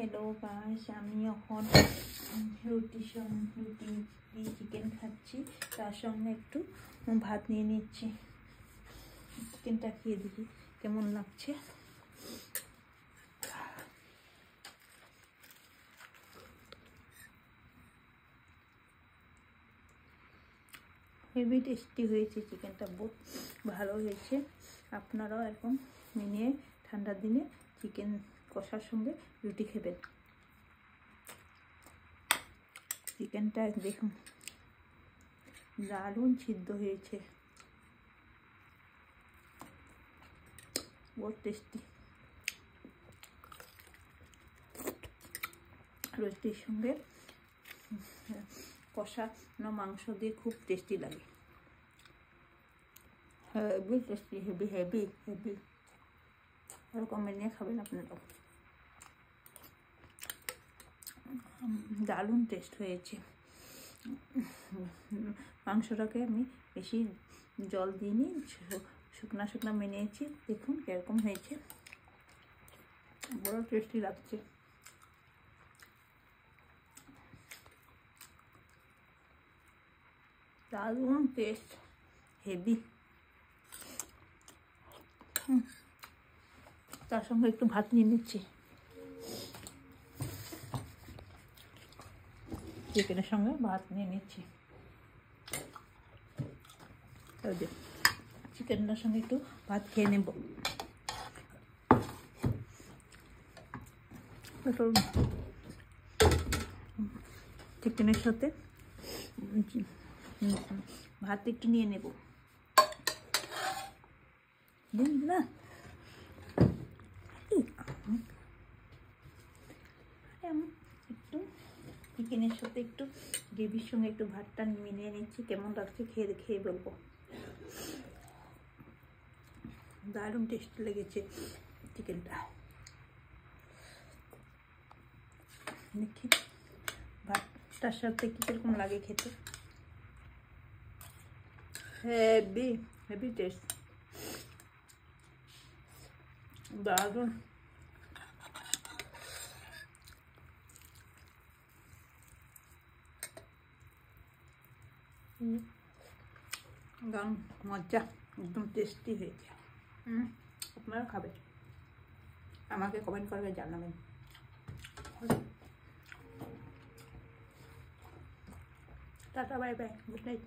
Hello guys, আমি এখন রুটি দিয়ে চিকেন খাচ্ছি, তার সঙ্গে একটু ভাত নিয়ে নিচ্ছি। চিকেনটা খেয়ে দেখি কেমন লাগছে। হেভি টেস্টি হয়েছে, চিকেনটা বহুত ভালো হয়েছে। আপনারাও এরকম নিয়ে ঠান্ডার দিনে চিকেন কষার সঙ্গে রুটি খাবেন। চিকেনটা দেখুন দারুণ সিদ্ধ হয়েছে, বহুত টেস্টি। রুটির সঙ্গে কষানো মাংস দিয়ে খুব টেস্টি লাগে। Heavy tasty, heavy heavy heavy এরকম বানিয়ে খাবেন আপনারা। দারুণ টেস্ট হয়েছে। মাংসটাকে আমি বেশি জল দিইনি, শুকনা শুকনা বানিয়েছি। দেখুন কীরকম হয়েছে, বড় টেস্টি লাগছে। দারুণ টেস্ট, হেভি। তার সঙ্গে একটু ভাত নিয়ে নিচ্ছি। চিকেনের সঙ্গে ভাত নিয়ে নিচ্ছি। চিকেনের সঙ্গে একটু ভাত খেয়ে নেব। চিকেনের সাথে ভাত একটু নিয়ে নেব না। একটু চিকেনের সাথে একটু গ্রেভির সঙ্গে একটু ভাতটা মিলিয়ে নিচ্ছি। কেমন লাগছে খেয়ে বলবো। দারুণ টেস্ট লেগেছে চিকেনটা। দেখি ভাতটার সাথে কীরকম লাগে খেতে। হেভি হেভি টেস্ট, দারুণ। দারুণ মজা, একদম টেস্টি হয়েছে। আপনারা খাবেন, আমাকে কমেন্ট করে জানাবেন। Tata, bye bye, good night.